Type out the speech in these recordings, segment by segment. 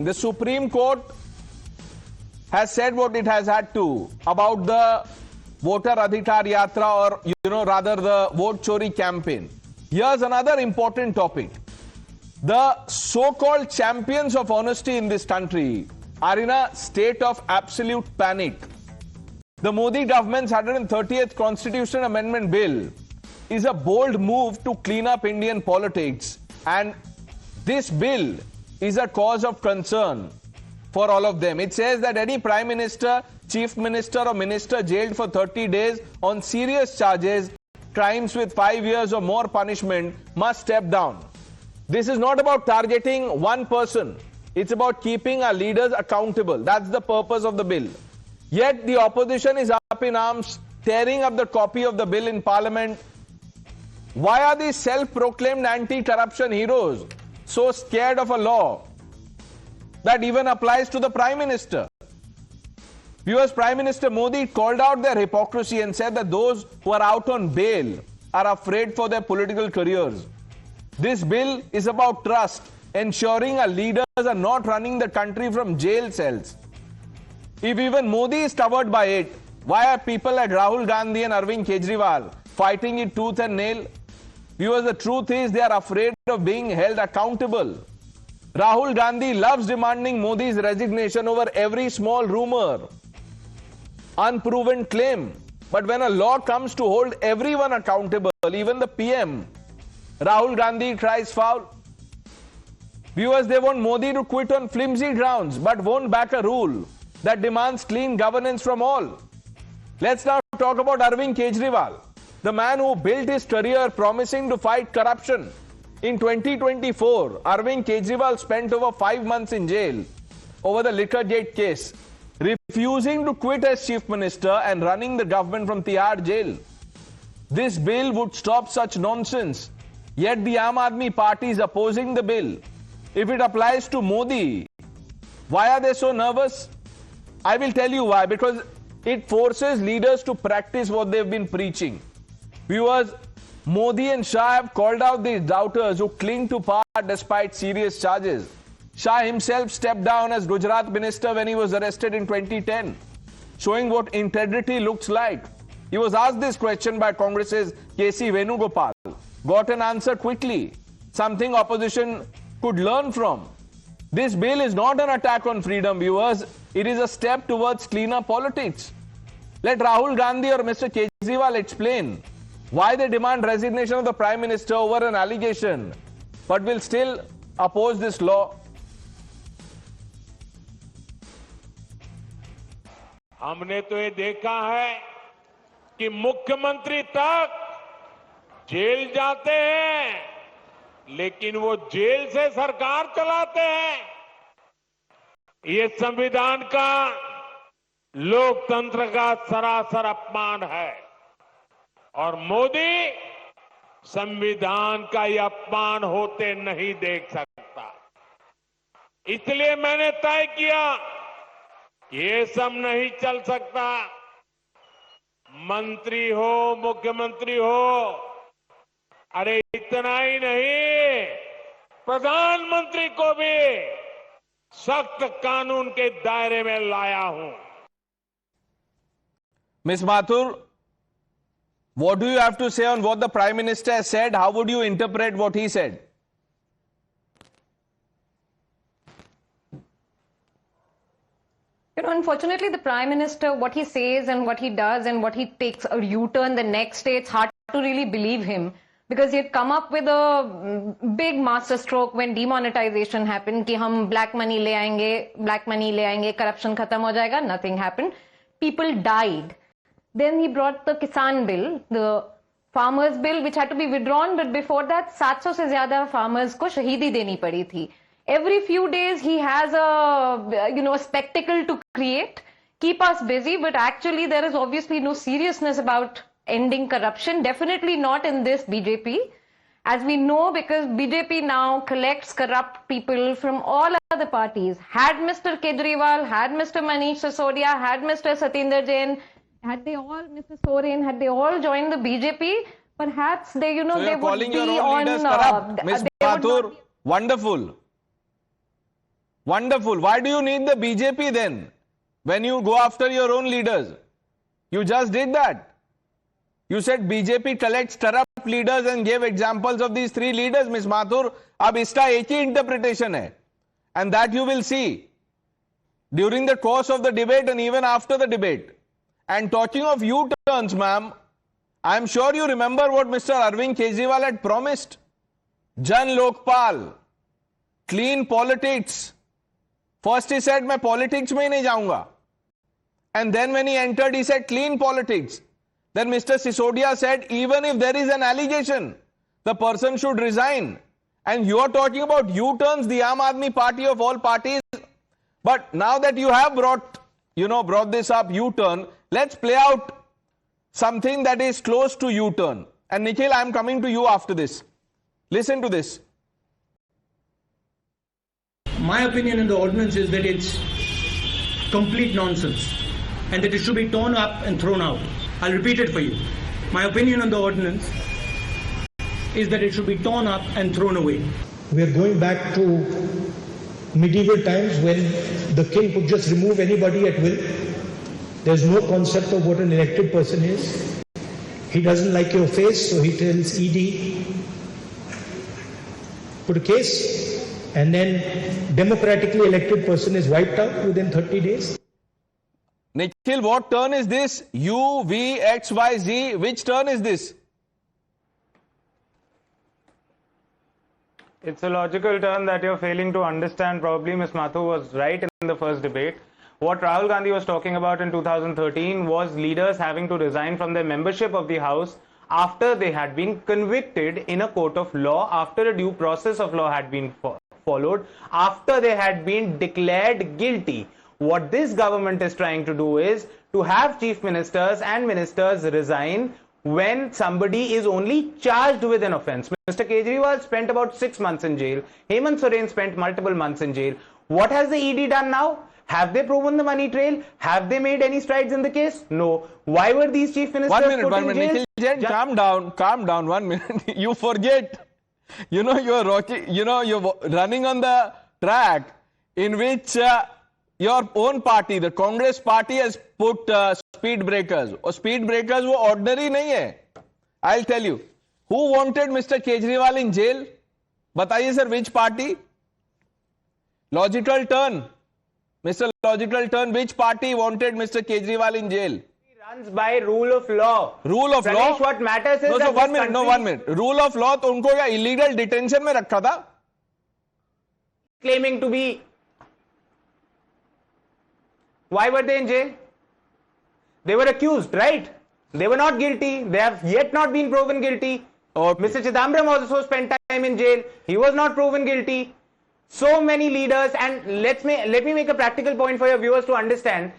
The Supreme Court has said what it has had to about the voter adhikar yatra, or rather the vote chori campaign. Here's another important topic. The so-called champions of honesty in this country are in a state of absolute panic. The Modi government's 130th Constitution Amendment Bill is a bold move to clean up Indian politics, and this bill is a cause of concern for all of them. It says that any Prime Minister, Chief Minister or Minister jailed for 30 days on serious charges, crimes with 5 years or more punishment, must step down. This is not about targeting one person. It's about keeping our leaders accountable. That's the purpose of the bill. Yet the opposition is up in arms, tearing up the copy of the bill in Parliament. Why are these self-proclaimed anti-corruption heroes so scared of a law that even applies to the Prime Minister? Viewers, Prime Minister Modi called out their hypocrisy and said that those who are out on bail are afraid for their political careers. This bill is about trust, ensuring our leaders are not running the country from jail cells. If even Modi is covered by it, why are people like Rahul Gandhi and Arvind Kejriwal fighting it tooth and nail? Viewers, the truth is they are afraid of being held accountable. Rahul Gandhi loves demanding Modi's resignation over every small rumor, unproven claim. But when a law comes to hold everyone accountable, even the PM, Rahul Gandhi cries foul. Viewers, they want Modi to quit on flimsy grounds, but won't back a rule that demands clean governance from all. Let's now talk about Arvind Kejriwal, the man who built his career promising to fight corruption. In 2024, Arvind Kejriwal spent over 5 months in jail over the Liquorgate case, refusing to quit as Chief Minister and running the government from Tihar jail. This bill would stop such nonsense. Yet the Aam Aadmi Party is opposing the bill. If it applies to Modi, why are they so nervous? I will tell you why. Because it forces leaders to practice what they've been preaching. Viewers, Modi and Shah have called out these doubters who cling to power despite serious charges. Shah himself stepped down as Gujarat minister when he was arrested in 2010, showing what integrity looks like. He was asked this question by Congress's K.C. Venugopal, got an answer quickly, something opposition could learn from. This bill is not an attack on freedom, viewers. It is a step towards cleaner politics. Let Rahul Gandhi or Mr. Kejriwal explain why they demand resignation of the Prime Minister over an allegation, but will still oppose this law. हमने तो ये देखा है कि मुख्यमंत्री तक jail जाते हैं, लेकिन वो जेल से सरकार चलाते हैं। ये संविधान का, लोकतंत्र का सरासर अपमान है और मोदी संविधान का यह अपमान होते नहीं देख सकता। इसलिए मैंने तय किया ये सब नहीं चल सकता। मंत्री हो, मुख्यमंत्री हो, अरे इतना ही नहीं, प्रधानमंत्री को भी सख्त कानून के दायरे में लाया हूं। Ms. Mathur, what do you have to say on what the Prime Minister has said? How would you interpret what he said? Unfortunately, the Prime Minister, what he says and what he does and what he takes a U-turn the next day, it's hard to really believe him. Because he had come up with a big master stroke when demonetization happened, कि हम black money ले आएंगे, corruption खत्म हो जाएगा. Nothing happened. People died. Then he brought the Kisan bill, the farmers bill, which had to be withdrawn. But before that, 700 से ज़्यादा farmers को शहीदी देनी पड़ी थी. Every few days he has a spectacle to create, keep us busy. But actually, there is obviously no seriousness about ending corruption, definitely not in this BJP, as we know, because BJP now collects corrupt people from all other parties. Had Mr. Kejriwal, had Mr. Manish Sisodia, had Mr. Nikhil Jain, had they all, Mr. Soren, had they all joined the BJP, perhaps they, so they would calling be your own on... leaders corrupt. Ms. Mathur, wonderful. Wonderful. Why do you need the BJP then? When you go after your own leaders? You just did that. You said BJP collects corrupt leaders and gave examples of these three leaders, Ms. Mathur. Ab ista ek hi interpretation hai. And that you will see during the course of the debate and even after the debate. And talking of U-turns, ma'am, I am sure you remember what Mr. Arvind Kejriwal had promised. Jan Lokpal, clean politics. First he said, मैं politics में ही नहीं जाऊंगा. And then when he entered, he said, clean politics. Then Mr. Sisodia said, even if there is an allegation, the person should resign. And you are talking about U-turns, the Aam Aadmi Party of all parties. But now that you have brought this up, U-turn, let's play out something that is close to U-turn. And Nikhil, I am coming to you after this. Listen to this. My opinion on the ordinance is that it's complete nonsense and that it should be torn up and thrown out. I'll repeat it for you. My opinion on the ordinance is that it should be torn up and thrown away. We are going back to medieval times when the king could just remove anybody at will. There's no concept of what an elected person is. He doesn't like your face, so he tells ED, put a case, and then democratically elected person is wiped out within 30 days. Nikhil, what turn is this? U, V, X, Y, Z. Which turn is this? It's a logical turn that you're failing to understand. Probably Ms. Mathur was right in the first debate. What Rahul Gandhi was talking about in 2013 was leaders having to resign from their membership of the House after they had been convicted in a court of law, after a due process of law had been followed, after they had been declared guilty. What this government is trying to do is to have chief ministers and ministers resign when somebody is only charged with an offence. Mr. Kejriwal spent about 6 months in jail. Hemant Soren spent multiple months in jail. What has the ED done now? Have they proven the money trail? Have they made any strides in the case? No. Why were these chief ministers put in jail? 1 minute. Nikhil Jain, calm down. 1 minute. You forget. You're running on the track in which your own party, the Congress party, has put speed breakers. Or speed breakers wo ordinary nahi hai. I'll tell you. Who wanted Mr. Kejriwal in jail? Bataiye sir, which party? Logical turn. Mr. Logical turn, which party wanted Mr. Kejriwal in jail? He runs by rule of law. Rule of Pranesh, law? what matters is no, that so 1 minute, 1 minute. Rule of law, तो उनको क्या illegal detention में रखा था? Claiming to be. Why were they in jail? They were accused, right? They were not guilty. They have yet not been proven guilty. Okay. Mr. Chidambaram also spent time in jail. He was not proven guilty. So many leaders, and let me make a practical point for your viewers to understand.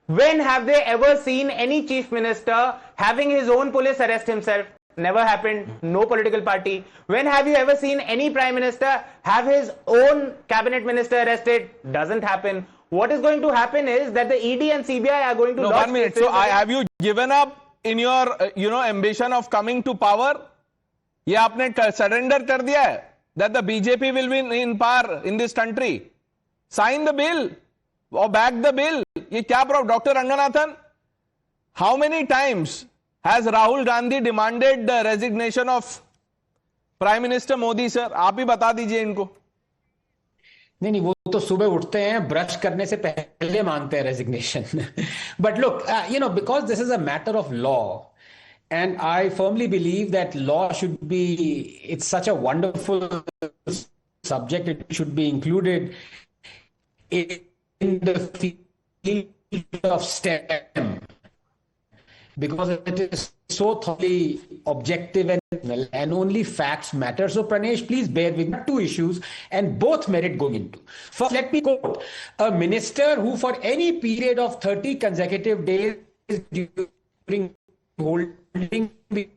When have they ever seen any chief minister having his own police arrest himself? Never happened. No political party. When have you ever seen any prime minister have his own cabinet minister arrested? Doesn't happen. What is going to happen is that the ED and CBI are going to. No, 1 minute. So, have you given up in your, ambition of coming to power? ये आपने surrender कर दिया है that the BJP will be in power in this country. Sign the bill or back the bill. ये क्या problem? Dr. Ranganathan, how many times has Rahul Gandhi demanded the resignation of Prime Minister Modi, sir? आप ही बता दीजिए इनको. नहीं, वो तो सुबह उठते हैं, ब्रश करने से पहले मांगते हैं resignation. But look, because this is a matter of law, and I firmly believe that law should be, it's such a wonderful subject, it should be included in the field of STEM, because it is so thoroughly objective and only facts matter. So Pranesh, please bear with me. 2 issues and both merit going into. First, let me quote a minister who for any period of 30 consecutive days during holding the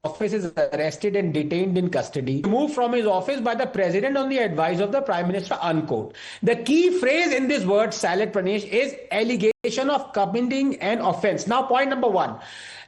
office is arrested and detained in custody, removed from his office by the president on the advice of the prime minister, unquote. The key phrase in this word salad, Pranesh, is allegation of committing an offense. Now, point number one,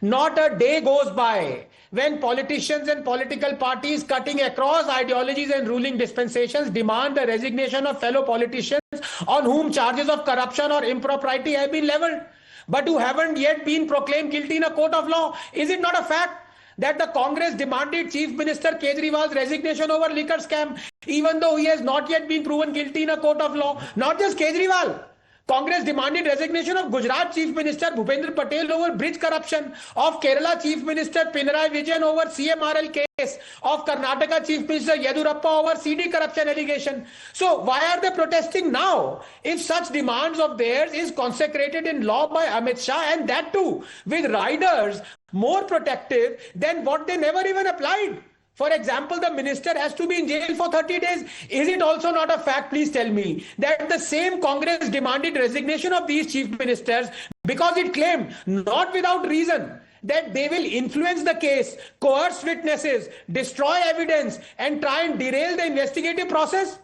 not a day goes by when politicians and political parties cutting across ideologies and ruling dispensations demand the resignation of fellow politicians on whom charges of corruption or impropriety have been leveled, but who haven't yet been proclaimed guilty in a court of law. Is it not a fact that the Congress demanded Chief Minister Kejriwal's resignation over liquor scam, even though he has not yet been proven guilty in a court of law? Not just Kejriwal. Congress demanded resignation of Gujarat Chief Minister Bhupendra Patel over bridge corruption, of Kerala Chief Minister Pinarayi Vijayan over CMRL case, of Karnataka Chief Minister Yedurappa over CD corruption allegation. So why are they protesting now if such demands of theirs is consecrated in law by Amit Shah, and that too with riders more protective than what they never even applied? For example, the minister has to be in jail for 30 days. Is it also not a fact, please tell me, that the same Congress demanded resignation of these chief ministers because it claimed, not without reason, that they will influence the case, coerce witnesses, destroy evidence, and try and derail the investigative process?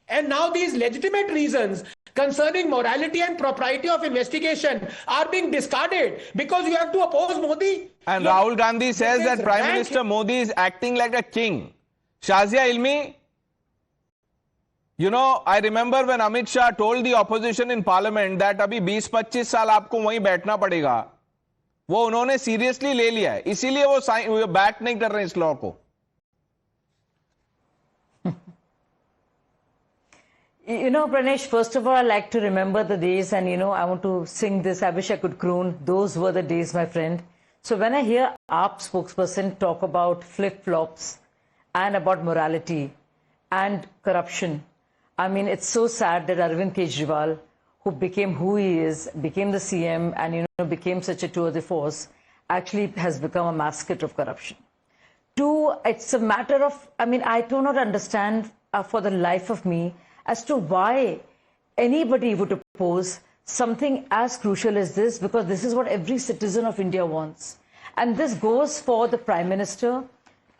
And now these legitimate reasons concerning morality and propriety of investigation are being discarded because you have to oppose Modi. And Rahul Gandhi says that Prime Minister Modi is acting like a king. Shazia Ilmi, you know, I remember when Amit Shah told the opposition in parliament that abhi 20-25 साल आपको वहीं बैठना पड़ेगा, वो उन्होंने seriously ले लिया है, इसीलिए वो बैक नहीं कर रहे हैं इस लॉ को. You know, Pranesh, first of all, I like to remember the days, and, you know, I want to sing this. I wish I could croon. Those were the days, my friend. So when I hear AAP spokesperson talk about flip-flops and about morality and corruption, I mean, it's so sad that Arvind Kejriwal, who became who he is, became the CM and, you know, became such a tour de force, actually has become a mascot of corruption. Two, it's a matter of, I mean, I do not understand for the life of me as to why anybody would oppose something as crucial as this, because this is what every citizen of India wants. And this goes for the Prime Minister,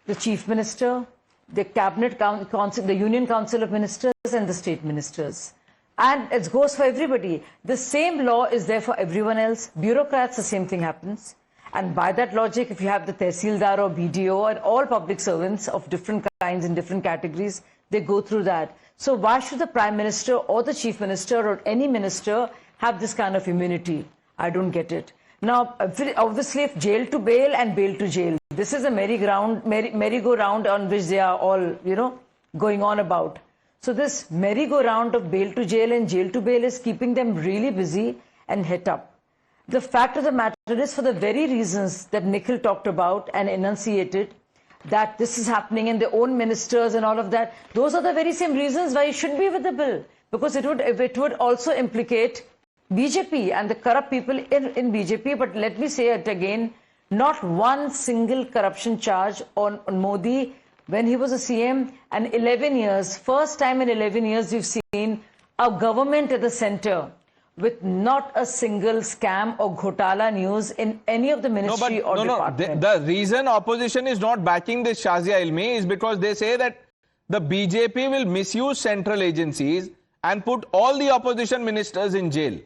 the Chief Minister, the Cabinet Council, the Union Council of Ministers and the State Ministers. And it goes for everybody. The same law is there for everyone else. Bureaucrats, the same thing happens. And by that logic, if you have the Tehsildar or BDO and all public servants of different kinds in different categories, they go through that. So why should the Prime Minister or the Chief Minister or any minister have this kind of immunity? I don't get it. Now, obviously, if jail to bail and bail to jail, this is a merry-go-round on which they are all, you know, going on about. So this merry-go-round of bail to jail and jail to bail is keeping them really busy and het up. The fact of the matter is, for the very reasons that Nikhil talked about and enunciated, that this is happening and their own ministers and all of that, those are the very same reasons why it should be with the bill, because it would also implicate BJP and the corrupt people in BJP. But let me say it again, not one single corruption charge on Modi when he was a CM, and 11 years, first time in 11 years we've seen a government at the center with not a single scam or ghotala news in any of the ministry or department. The reason opposition is not backing this, Shazia Ilmi, is because they say that the BJP will misuse central agencies and put all the opposition ministers in jail.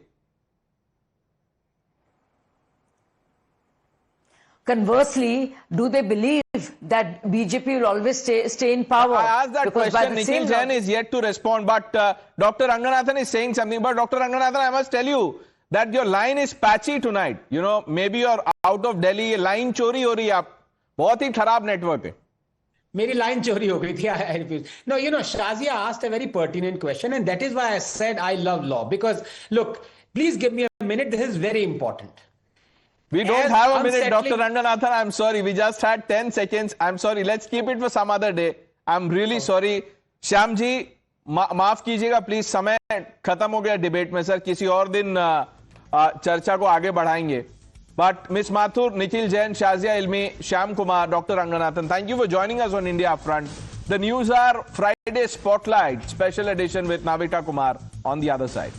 Conversely, do they believe that BJP will always stay in power? I asked that question. Nikhil Jain is yet to respond, but Dr. Ranganathan is saying something. But Dr. Ranganathan, I must tell you that your line is patchy tonight. You know, maybe you're out of Delhi, line chori ho rahi hai. बहुत ही खराब network है. मेरी line चोरी हो गई थी. No, you know, Shazia asked a very pertinent question, and that is why I said I love law. Because, look, please give me a minute. This is very important. We don't have a minute, Dr. Ranganathan. I'm sorry. We just had 10 seconds. I'm sorry. Let's keep it for some other day. I'm really sorry. Shyam ji, माफ कीजिएगा please, समय खत्म हो गया debate में sir. किसी और दिन चर्चा को आगे बढ़ाएंगे. But Ms. Mathur, Nikhil Jain, Shazia Ilmi, Shyam Kumar, Dr. Ranganathan, thank you for joining us on India Upfront. The news are Friday Spotlight, special edition with Navita Kumar on the other side.